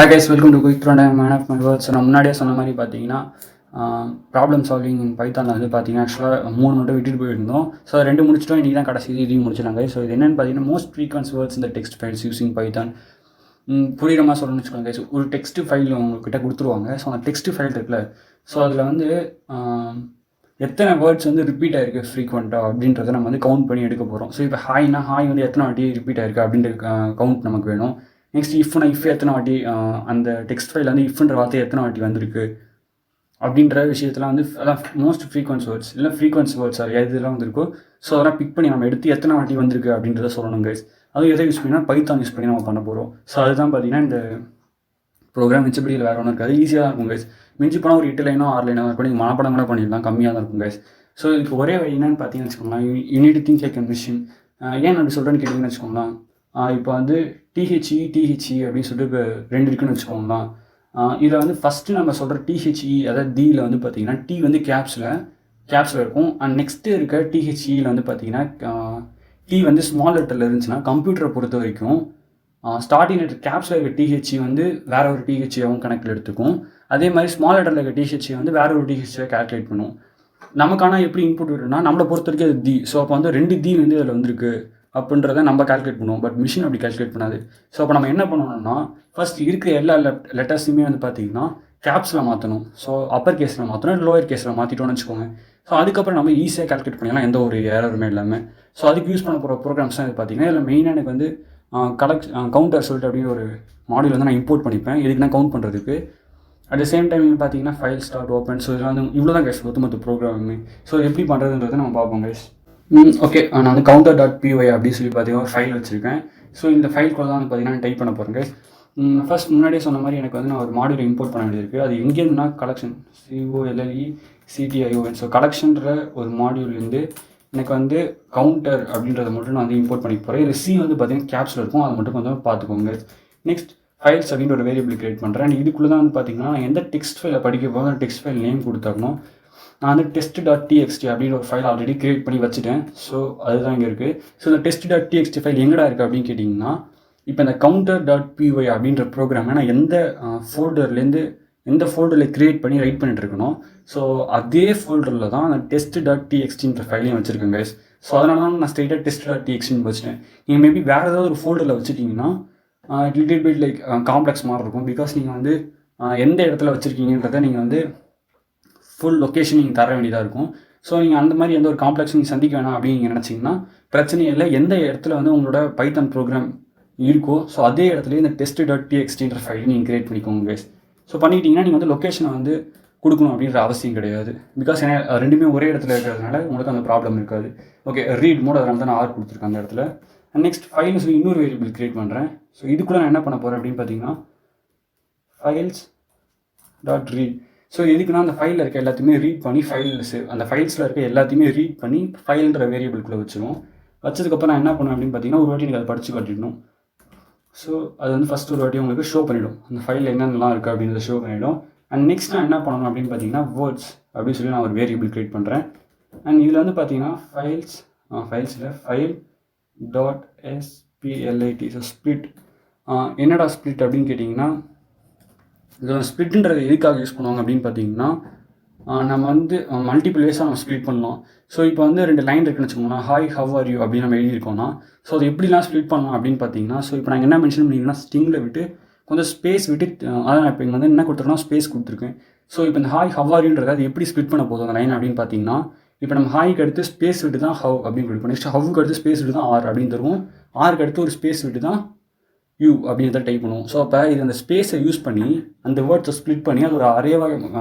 Hi guys, welcome to Quick Rundown Man of My Words. நான் முன்னாடியே சொன்ன மாதிரி பார்த்தீங்கன்னா ப்ராப்ளம் சால்விங் இன் பைத்தானில் வந்து பார்த்தீங்கன்னா ஆக்சுவலாக 3 மட்டும் விட்டுட்டு போயிருந்தோம். ஸோ 2 முடிச்சிட்டோம். இன்றைக்கி தான் கடைசி இதையும் முடிச்சிடலாங்க. ஸோ இது என்னென்னு பார்த்தீங்கன்னா மோஸ்ட் ஃப்ரீக்வன்ஸ் வேர்ட்ஸ் இந்த டெக்ஸ்ட் ஃபைல்ஸ் யூஸிங் பைத்தான். புரியுற மாதிரி சொல்லணும்னு வச்சுக்கோங்க. ஸோ ஒரு டெக்ஸ்ட் ஃபைல் உங்கள்கிட்ட கொடுத்துருவாங்க. ஸோ அந்த டெக்ஸ்ட் ஃபைல் இருக்குல்ல, ஸோ அதில் வந்து எத்தனை வேர்ட்ஸ் வந்து ரிப்பீட் ஆகிருக்கு ஃப்ரீக்வெண்ட்டாக அப்படின்றத நம்ம வந்து கவுண்ட் பண்ணி எடுக்க போகிறோம். ஸோ இப்போ ஹாய்னா ஹாய் வந்து எத்தனை வாட்டி ரிப்பீட் ஆகிருக்கு அப்படின்ற கவுண்ட் நமக்கு வேணும். நெக்ஸ்ட் இஃப் எத்தனை வாட்டி அந்த டெக்ஸ்ட் ஃபைல் வந்து இஃப்ன்ற வார்த்தை எத்தனை வாட்டி வந்திருக்கு அப்படின்ற விஷயத்தெலாம் வந்து அதான் மோஸ்ட் ஃப்ரீக்வன்ஸ் வேர்ட்ஸ் இல்லை ஃப்ரீக்வன்ஸ் வேர்ட்ஸ் எதுலாம் வந்துருக்கோ ஸோ அதெல்லாம் பிக் பண்ணி நம்ம எடுத்து எத்தனை வாட்டி வந்திருக்கு அப்படின்றத சொல்லணும் கைஸ். அதுவும் எதை யூஸ் பண்ணினா பைத்தான் யூஸ் பண்ணி நம்ம பண்ண போகிறோம். ஸோ அதுதான் பார்த்தீங்கன்னா இந்த ப்ரோக்ராம் மிச்சப்படியில் வேறு ஒன்றும் இருக்காது, ஈஸியாக தான் இருக்கும் கைஸ். மிஞ்சி போனால் ஒரு 8 லைனோ 6 லைனோ இருக்கும், நீங்கள் மனப்படம் கூட பண்ணிடலாம், கம்மியாக தான் இருக்கும் கைஸ். ஸோ இதுக்கு ஒரே வழி என்னன்னு பார்த்தீங்கன்னு வச்சுக்கோங்களேன், யூனிட் திங்க் லைக் மிஷின். ஏன் அப்படி சொல்கிறேன்னு கேட்டிங்கன்னு வச்சுக்கோங்களேன், இப்போ வந்து டிஹெச்இ அப்படின்னு சொல்லிட்டு இப்போ 2 இருக்குன்னு வச்சுக்கோங்களேன். இதில் வந்து ஃபஸ்ட்டு நம்ம சொல்கிற டிஹெச்இ அதாவது டியில் வந்து பார்த்திங்கன்னா டி வந்து கேப்ஸில் இருக்கும். அண்ட் நெக்ஸ்ட்டு இருக்க டிஹெச்இயில் வந்து பார்த்திங்கன்னா டி வந்து ஸ்மால் லெட்டரில் இருந்துச்சுன்னா கம்ப்யூட்டரை பொறுத்த வரைக்கும் ஸ்டார்டிங் லெட்டர் கேப்ஸில் இருக்க டிஹெச்இ வந்து வேற ஒரு டிஹெச்இயாகவும் கணக்கில் எடுத்துக்கும். அதே மாதிரி ஸ்மால் லெட்டரில் இருக்க டிஹெச்இ வந்து வேற ஒரு டிஹெச்இயை கால்குலேட் பண்ணும். நமக்கான எப்படி இன்புட் வரும்னா நம்மளை பொறுத்த வரைக்கும் அது தி. ஸோ அப்போ வந்து 2 தி வந்து அதில் வந்திருக்கு அப்படின்றத நம்ம கால்குலேட் பண்ணுவோம். பட் மிஷின் அப்படி கால்குலேட் பண்ணாது. ஸோ அப்போ நம்ம என்ன பண்ணணும்னா ஃபர்ஸ்ட் இருக்கிற எல்லா லெட்டர்ஸுமே வந்து பார்த்திங்கன்னா கேப்ஸில் மாற்றணும். ஸோ அப்பர் கேஸில் மாற்றணும், லோயர் கேஸில் மாற்றிட்டோன்னு வச்சுக்கோங்க. ஸோ அதுக்கப்புறம் நம்ம ஈஸியாக கால்குலேட் பண்ணிடலாம், எந்த ஒரு ஏரருமே இல்லாமல். ஸோ அதுக்கு யூஸ் பண்ண போகிற ப்ரோக்ராம்ஸ் தான் இது பார்த்திங்கன்னா இதில் மெயினாக எனக்கு வந்து கவுண்டர் சொல்லிட்டு அப்படின்னு ஒரு மாடியூல் வந்து நான் இம்போர்ட் பண்ணிப்பேன் எதுக்குன்னா கவுண்ட் பண்ணுறதுக்கு. அட் த சேம் டைம் பார்த்தீங்கன்னா ஃபைல் ஸ்டார்ட் ஓப்பன். ஸோ இதெல்லாம் வந்து இவ்வளோ தான் கைஸ் மொத்த ப்ரோக்ராமிங். ஸோ எப்படி பண்ணுறதுன்றதை நம்ம பார்ப்போம் கைஸ். ஓகே, நான் வந்து counter.py அப்படின்னு சொல்லி பார்த்தீங்கன்னா ஒரு ஃபைல் வச்சுருக்கேன். ஸோ இந்த ஃபைல்குள்ள தான் வந்து பார்த்தீங்கன்னா டைப் பண்ண போகிறேன் கைஸ். ஃபர்ஸ்ட் முன்னாடியே சொன்ன மாதிரி எனக்கு வந்து நான் ஒரு மாடியூல் இம்போர்ட் பண்ண வேண்டியிருக்கு. அது எங்கேருந்துனா கலெக்ஷன் COLLECTION. ஸோ கலெக்ஷன்ற ஒரு மாடியூல்லேருந்து எனக்கு வந்து கவுண்டர் அப்படின்றத மட்டும் நான் வந்து இம்போர்ட் பண்ணி போகிறேன். இது சி வந்து பார்த்தீங்கன்னா கேப்ஸில் இருக்கும், அதை மட்டும் கொஞ்சம் பார்த்துக்கோங்க. நெக்ஸ்ட் ஃபைல்ஸ் அப்படின்ற ஒரு வேரியபிள் கிரியேட் பண்ணுறேன். அண்ட் இதுக்குள்ளே தான் வந்து பார்த்தீங்கன்னா நான் எந்த டெக்ஸ்ட் ஃபைலை படிக்க போகிறோம் அந்த டெக்ஸ்ட் ஃபைல் நேம் கொடுத்தாக்கணும். நான் வந்து test.txt அப்படின்னு ஒரு ஃபைல் ஆல்ரெடி கிரியேட் பண்ணி வச்சுட்டேன். ஸோ அதுதான் இங்கே இருக்குது. ஸோ இந்த test.txt ஃபைல் எங்கடா இருக்குது அப்படின்னு கேட்டிங்கன்னா இப்போ இந்த counter.py அப்படின்ற ப்ரோக்ராமை நான் எந்த ஃபோல்டரில் க்ரியேட் பண்ணி ரைட் பண்ணிட்டு இருக்கணும். ஸோ அதே ஃபோல்டரில் தான் நான் test.txtன்ற ஃபைலையும் வச்சுருக்கேன் கைஸ். ஸோ அதனால தான் நான் ஸ்ட்ரெயிட்டாக test.txtன்னு வச்சுட்டேன். நீங்கள் மேபி வேறு ஏதாவது ஒரு ஃபோல்டரில் வச்சுட்டிங்கன்னா லிட்டில் பிட் லைக் காம்ப்ளெக்ஸ் மாதிரி இருக்கும். பிகாஸ் நீங்கள் வந்து எந்த இடத்துல வச்சுருக்கீங்கன்றதை நீங்கள் வந்து ஃபுல் லொக்கேஷன் நீங்கள் தர வேண்டியதாக இருக்கும். ஸோ நீங்கள் அந்த மாதிரி எந்த ஒரு காம்ப்ளெக்ஸ் நீங்கள் சந்திக்க வேணாம் அப்படின்னு நீங்கள் நினச்சிங்கன்னா பிரச்சனையே இல்லை. எந்த இடத்துல வந்து உங்களோட பைத்தான் ப்ரோக்ராம் இருக்கோ ஸோ அதே இடத்துல இந்த test.txtன்ற ஃபைல் நீங்கள் கிரியேட் பண்ணிக்கோங்க கைஸ். ஸோ பண்ணிக்கிட்டிங்கன்னா நீங்கள் வந்து லொக்கேஷனை வந்து கொடுக்கணும் அப்படின்ற அவசியம் கிடையாது. பிகாஸ் ஏன்னா ரெண்டுமே ஒரே இடத்துல இருக்கிறதுனால உங்களுக்கு அந்த ப்ராப்ளம் இருக்காது. ஓகே, ரீட் மோட் அதனால தான் நான் ஆர் கொடுத்துருக்கேன் அந்த இடத்துல. அண்ட் நெக்ஸ்ட் ஃபைல்ஸ் இன்னொரு வேரியபிள் கிரியேட் பண்ணுறேன். ஸோ இதுக்குள்ளே நான் என்ன பண்ண போகிறேன் அப்படின்னு பார்த்தீங்கன்னா files.read. ஸோ எதுக்குன்னா அந்த ஃபைலில் இருக்க எல்லாத்தையுமே ரீட் பண்ணி அந்த ஃபைல்ஸில் இருக்க எல்லாத்தையுமே ரீட் பண்ணி ஃபைல்ன்ற வேரியபிள்குள்ளே வச்சுருவோம். வச்சதுக்கப்புறம் நான் என்ன பண்ணுவேன் அப்படின்னு பார்த்தீங்கன்னா ஒரு வாட்டி எனக்கு அதை படித்து காட்டிடணும். ஸோ அது வந்து ஃபஸ்ட் ஒரு வாட்டி உங்களுக்கு ஷோ பண்ணிவிடும், அந்த ஃபைலில் என்னென்னலாம் இருக்குது அப்படின்றத ஷோ பண்ணிவிடும். அண்ட் நெக்ஸ்ட் நான் என்ன பண்ணணும் அப்படின்னு பார்த்தீங்கன்னா வேர்ட்ஸ் அப்படின்னு சொல்லி நான் ஒரு வேரியபிள் கிரியேட் பண்ணுறேன். அண்ட் இதில் வந்து பார்த்தீங்கன்னா ஃபைல்ஸில் file.split. ஸோ ஸ்ப்ளிட் என்னடா ஸ்ப்ளிட் அப்படின்னு கேட்டிங்கன்னா இந்த ஸ்ப்ளிட்ன்றது எதுக்காக யூஸ் பண்ணுவாங்க அப்படின்னு பார்த்தீங்கன்னா நம்ம வந்து மல்டிபிள் வேஸாக நம்ம ஸ்ப்ளிட் பண்ணலாம். ஸோ இப்போ வந்து 2 லைன் இருக்குன்னு வச்சுக்கோங்களேன், ஹாய் ஹவ் ஆர் யூ அப்படின்னு நம்ம எழுதியிருக்கோம்னா ஸோ அது எப்படிலாம் ஸ்ப்ளிட் பண்ணலாம் அப்படின்னு பார்த்தீங்கன்னா ஸோ இப்போ நான் என்ன மென்ஷன் பண்ணிங்கன்னா ஸ்டிங்கில் விட்டு கொஞ்சம் ஸ்பேஸ் விட்டு அதான் இப்போ இங்கே வந்து என்ன கொடுத்துருக்கோம் ஸ்பேஸ் கொடுத்துருக்கேன். ஸோ இப்போ இந்த ஹாய் ஹவ் ஆர் யூன்றது அது எப்படி ஸ்ப்ளிட் பண்ண போதும் அந்த லைன் அப்படின்னு பார்த்தீங்கன்னா இப்போ நம்ம ஹாய்க்கு அடுத்து ஸ்பேஸ் விட்டு தான் ஹவ் அப்படின்னு கொடுப்போம். நெக்ஸ்ட் ஹவ்வுக்கு அடுத்து ஸ்பேஸ் விட்டு தான் ஆர் அப்படின்னு தருவோம். ஆருக்கு அடுத்து ஒரு ஸ்பேஸ் விட்டு தான் யூ அப்படின்றத டைப் பண்ணுவோம். ஸோ அப்போ இது அந்த ஸ்பேஸை யூஸ் பண்ணி அந்த வேர்ட்ஸை ஸ்ப்ளிட் பண்ணி அது ஒரு அரேவாக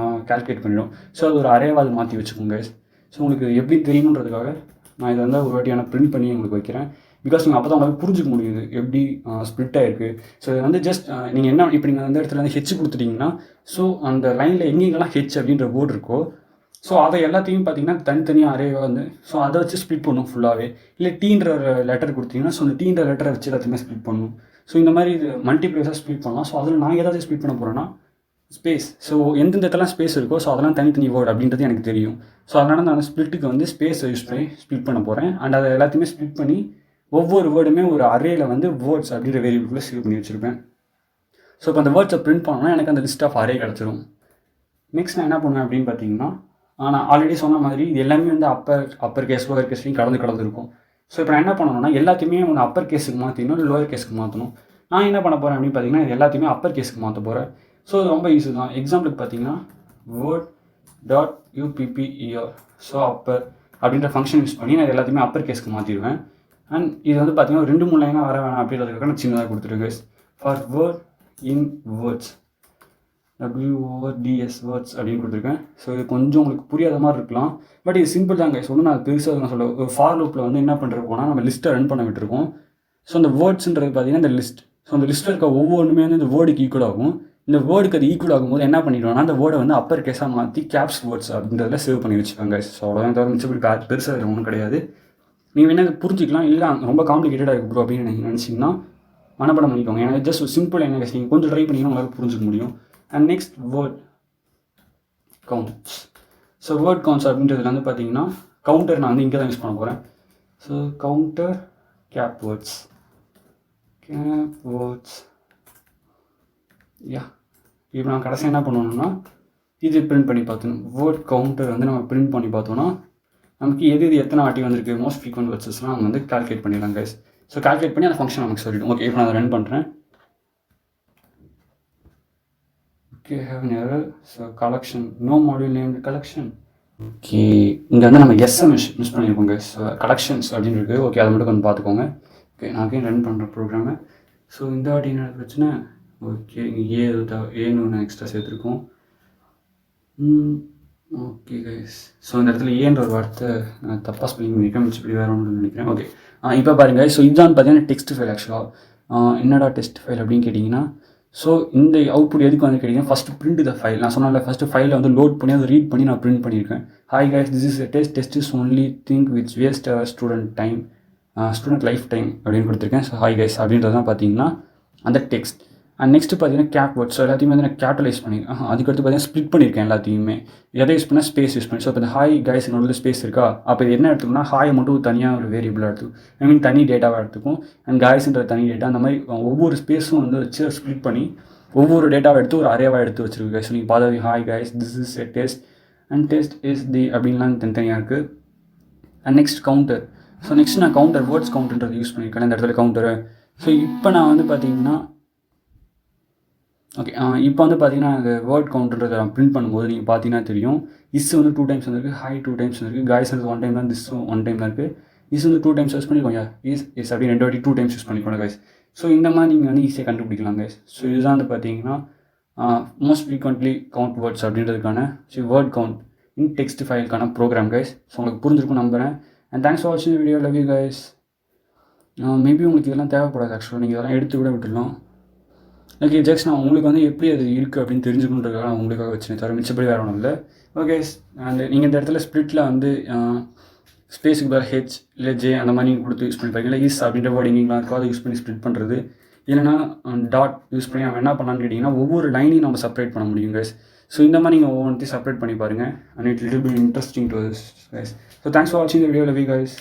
கால்குலேட் பண்ணிடும். ஸோ அது ஒரு அரேவாக அது மாற்றி வச்சுக்கோங்க. ஸோ உங்களுக்கு எப்படி தெரியணுன்றதுக்காக நான் இதை வந்து ஒரு வாட்டியான பிரிண்ட் பண்ணி உங்களுக்கு வைக்கிறேன். பிகாஸ் நீங்கள் அப்போ தான் உங்களுக்கு புரிஞ்சுக்க முடியுது எப்படி ஸ்ப்ளிட் ஆகிருக்கு. ஸோ இது வந்து ஜஸ்ட் நீங்கள் என்ன இப்போ நீங்கள் அந்த இடத்துல வந்து ஹெச் கொடுத்துட்டிங்கன்னா ஸோ அந்த லைனில் எங்கெங்கெல்லாம் ஹெச் அப்படின்ற வேர்டு இருக்கோ ஸோ அதை எல்லாத்தையும் பார்த்தீங்கன்னா தனித்தனியாக அரேவாக வந்து ஸோ அதை வச்சு ஸ்ப்ளிட் பண்ணும் ஃபுல்லாகவே. இல்லை டீன்ற லெட்டர் கொடுத்தீங்கன்னா ஸோ அந்த டீன்ற லெட்டரை வச்சு எல்லாத்தையுமே ஸ்ப்ளிட் பண்ணும். ஸோ இந்த மாதிரி இது மல்டிப்ளேஸாக ஸ்ப்ளிட் பண்ணலாம். ஸோ அதில் நான் ஏதாவது ஸ்ப்ளிட் பண்ண போகிறேன்னா ஸ்பேஸ். ஸோ எந்தெந்த இடத்துலாம் ஸ்பேஸ் இருக்கோ ஸோ அதெல்லாம் தனித்தனி வேர்டு அப்படின்றது எனக்கு தெரியும். ஸோ அதனால் நான் ஸ்ப்ளிட்டுக்கு வந்து ஸ்பேஸை யூஸ் பண்ணி ஸ்ப்ளிட் பண்ண போகிறேன். அண்ட் அதை எல்லாத்தையுமே ஸ்ப்ளிட் பண்ணி ஒவ்வொரு வேர்டுமே ஒரு அரேயில் வந்து வேர்ட்ஸ் அப்படின்ற வேரியபிள்குள்ளே சேவ் பண்ணி வச்சுருப்பேன். ஸோ இப்போ அந்த வேர்ட்ஸை பிரிண்ட் பண்ணோன்னா எனக்கு அந்த லிஸ்ட் ஆஃப் அரே கிடச்சிரும். நெக்ஸ்ட் நான் என்ன பண்ணுவேன் அப்படின்னு பார்த்தீங்கன்னா, நான் ஆல்ரெடி சொன்ன மாதிரி இது எல்லாமே வந்து அப்பர் கேஸ் லோவர் கேஸ்லையும் கலந்து இருக்கும். ஸோ இப்போ நான் என்ன பண்ணணும்னா எல்லாத்தையுமே ஒன்று அப்பர் கேஸுக்கு மாற்றிடணும், இல்லை லோவர் கேஸுக்கு மாற்றணும். நான் என்ன பண்ண போகிறேன் அப்படின்னு பார்த்தீங்கன்னா இது எல்லாத்தையுமே அப்பர் கேஸுக்கு மாற்ற போகிறேன். ஸோ இது ரொம்ப ஈஸி தான். எக்ஸாம்பிளுக்கு பார்த்தீங்கன்னா word.upper, ஸோ அப்பர் அப்படின்ற ஃபங்க்ஷன் யூஸ் பண்ணி நான் எல்லாத்தையுமே அப்பர் கேஸுக்கு மாற்றிடுவேன். அண்ட் இது வந்து பார்த்தீங்கன்னா 2-3 லைனாக வர வேணாம் அப்படின்றதுக்காக நான் சின்னதாக கொடுத்துருக்கேன். For word in words WORDS words அப்படின்னு கொடுத்துருக்கேன். ஸோ இது கொஞ்சம் உங்களுக்கு புரியாத மாதிரி இருக்கலாம், பட் இது சிம்பிள் தாங்க. சொல்லணும் நான் பெருசாக நான் சொல்ல ஒரு ஃபார் லூப்பில் வந்து என்ன பண்ணுறோம்னா நம்ம லிஸ்ட்டை ரன் பண்ண விட்டுருக்கோம். ஸோ அந்த வேர்ட்ஸ்ன்றது பார்த்தீங்கன்னா இந்த லிஸ்ட். ஸோ அந்த லிஸ்ட்டில் இருக்க ஒவ்வொன்றுமே வந்து இந்த வேர்டுக்கு ஈக்குவல் ஆகும். இந்த வேர்டுக்கு அது ஈக்குவல் ஆகும்போது என்ன பண்ணிடுவோம்னா அந்த வேர்டை வந்து அப்பர் கேஸாக மாற்றி கேப்ஸ் வேர்ட்ஸ் அப்படின்றதுல சேவ் பண்ணி வச்சுக்கோங்க. ஸோ அவ்வளோதான், தவிர மிச்சப்படி பெருசாக இது ஒன்றும் கிடையாது. நீங்கள் வேணால் புரிஞ்சிக்கலாம், இல்லை ரொம்ப காம்ப்ளிகேட்டடாக இருக்குது ப்ரோ அப்படின்னு நீங்கள் நினச்சிங்கன்னா மனப்படம் பண்ணிக்கோங்க. எனக்கு ஜஸ்ட் சிம்பிள் என்ன நீங்கள் கொஞ்சம் ட்ரை பண்ணிங்கன்னா உங்களுக்கு புரிஞ்சிக்க முடியும். And next word counts. So word counts அப்படின்றதுல வந்து பார்த்தீங்கன்னா கவுண்டர் நான் வந்து இங்கே தான் யூஸ் பண்ண போகிறேன். ஸோ கவுண்டர் கேப் வேர்ட்ஸ் யா. இப்போ நான் கடைசி என்ன பண்ணணும்னா இது பிரிண்ட் பண்ணி பார்த்தோம். வேர்ட் கவுண்டர் வந்து நம்ம பிரிண்ட் பண்ணி பார்த்தோன்னா நமக்கு எது எத்தனை வாட்டி வந்திருக்கு மோஸ்ட் ஃப்ரீக்வெண்ட் வேர்ட்ஸஸ்லாம் நம்ம வந்து கால்குலேட் பண்ணிடலாம் கைஸ். ஸோ கால்குலேட் பண்ணி அந்த ஃபங்க்ஷன் நமக்கு சொல்லிவிடும். ஓகே, இப்போ நான் அதை ரன் பண்ணுறேன். Okay, have an error. So collection, no module name collection. Okay, இங்கே வந்து நம்ம எஸ்எம்எஸ் யூஸ் பண்ணியிருக்கோம் கைஸ். கலெக்ஷன்ஸ் அப்படின்னு இருக்குது. ஓகே, அதை மட்டும் கொஞ்சம் பார்த்துக்கோங்க. ஓகே, நான் அகைன் ரன் பண்ணுற ப்ரோக்ராமை. ஸோ இந்த வாட்டி என்ன பிரச்சனை? ஓகே, இங்கே ஏன்னு ஒன்று எக்ஸ்ட்ரா சேர்த்துருக்கோம். ஓகே கைஸ், ஸோ இந்த இடத்துல ஏன்ற ஒரு வார்த்தை நான் தப்பாக ஸ்பெல்லிங் பண்ணியிருக்கேன், மிச்சப்படி வேறு ஒன்று நினைக்கிறேன். ஓகே, இப்போ பாருங்கள். ஸோ இதுதான் பார்த்தீங்கன்னா டெக்ஸ்ட் ஃபைல். ஆக்சுவலாக என்னடா டெக்ஸ்ட் ஃபைல் அப்படின்னு கேட்டிங்கன்னா, ஸோ இந்த அவுட்புட் எதுக்கு வந்து கேட்டிங்கன்னா ஃபஸ்ட்டு பிரிண்ட் த ஃபைல். நான் சொன்னால ஃபஸ்ட்டு ஃபைலை வந்து லோட் பண்ணி அதை ரீட் பண்ணி நான் பிரிண்ட் பண்ணியிருக்கேன். Hi guys, this is a test is only thing which waste our student life time அப்படின்னு கொடுத்துருக்கேன். ஸோ ஹாய் கைஸ் அப்படின்றது தான் பார்த்தீங்கன்னா அந்த டெக்ஸ்ட். அண்ட் நெக்ஸ்ட்டு பார்த்தீங்கன்னா கேப் வேர்ட்ஸ். ஸோ எல்லாத்தையுமே வந்து நான் கேபிட்டலைஸ் பண்ணியிருக்கேன். அதுக்கடுத்து பார்த்தீங்கன்னா ஸ்ப்ளிட் பண்ணியிருக்கேன் எல்லாத்தையுமே. எதை யூஸ் பண்ணால் ஸ்பேஸ் யூஸ் பண்ணி. ஸோ இப்போ இந்த ஹாய் கைஸ் என்னோட ஸ்பேஸ் இருக்கா, அப்போ இது என்ன எடுத்துக்கணும்னா ஹாயை மட்டும் தனியாக ஒரு வேரியபிளாக எடுத்துக்கும், தனி டேட்டாவாக எடுத்துக்கும். அண்ட் கைஸ்ன்ற தனி டேட்டா. அந்த மாதிரி ஒவ்வொரு ஸ்பேஸும் வந்து வச்சு ஸ்ப்ளிட் பண்ணி ஒவ்வொரு டேட்டாவை எடுத்து ஒரு அரேவாக எடுத்து வச்சுருக்கு கைஸ். நீங்கள் பார்த்தா hi guys, this is a test and test is the அப்படின்லாம் தனித்தனியாக இருக்குது. And next counter. So next நான் கவுண்டர் வேர்ட்ஸ் கவுண்டர்ன்றது யூஸ் பண்ணியிருக்கேன் இந்த இடத்துல கவுண்டரு. ஸோ இப்போ நான் வந்து பார்த்தீங்கன்னா ஓகே, இப்போ வந்து பார்த்தீங்கன்னா அந்த வேர்ட் கவுண்டர்ன்றதை நான் பிரிண்ட் பண்ணும்போது நீங்கள் பார்த்தீங்கன்னா தெரியும், இஸ் வந்து 2 டைம்ஸ் வந்துருக்கு, ஹாய் 2 டைம்ஸ் வந்துருக்கு, காய்ஸ் வந்து 1 டைம் தான், திஸ் 1 டைம் தான் இருக்குது. இஸ் வந்து 2 டைம்ஸ் யூஸ் பண்ணிக்கோங்க, இஸ் அப்படி 2 வாட்டி 2 டைம்ஸ் யூஸ் பண்ணிக்கோங்க கைஸ். ஸோ இந்த மாதிரி நீங்கள் வந்து ஈஸியாக கண்டுபிடிக்கலாம் கைஸ். ஸோ இதுதான் வந்து பார்த்தீங்கன்னா மோஸ்ட் ஃப்ரீக்வெண்ட்லி கவுண்ட் வேர்ட்ஸ் அப்படின்றதுக்கான வேர்ட் கவுண்ட் இன் டெக்ஸ்ட் ஃபைலுக்கான ப்ரோக்ராம் கைஸ். ஸோ உங்களுக்கு புரிஞ்சிருக்கும் நம்புகிறேன். அண்ட் தேங்க்ஸ் ஃபார் வாட்சிங் video. Love you guys. Maybe உங்களுக்கு இதெல்லாம் தேவைப்படாது. ஆக்சுவலாக நீங்கள் இதெல்லாம் எடுத்து கூட விட்டுடலாம். ஓகே, ஜஸ்ட் நான் உங்களுக்கு வந்து எப்படி அது இருக்குது அப்படின்னு தெரிஞ்சுக்கணுன்றதுக்காக நான் உங்களுக்காக வச்சுனேன், தவிர மிச்சப்படி வேறு ஒன்றும் இல்லை. ஓகே, அண்ட் நீங்கள் இந்த இடத்துல ஸ்ப்ளிட்டில் வந்து ஸ்பேஸுக்கு பதில் ஹெச் இல்லை ஜே அந்த மாதிரி நீங்கள் கொடுத்து யூஸ் பண்ணி பாருங்க. இல்லை இஸ் அப்படின்ற வேர்டிங்லாம் இருக்கும், அதை யூஸ் பண்ணி ஸ்ப்ளிட் பண்ணுறது. இல்லைனா டாட் யூஸ் பண்ணி நம்ம என்ன பண்ணலான்னு கேட்டிங்கன்னா ஒவ்வொரு லைனையும் நம்ம செப்பரேட் பண்ண முடியும் கைஸ். ஸோ இந்த மாதிரி நீங்கள் ஒவ்வொன்றையும் செப்பரேட் பண்ணி பாருங்கள். And it will be interesting to guys. So thanks for வாட்சிங் the video. Love you guys.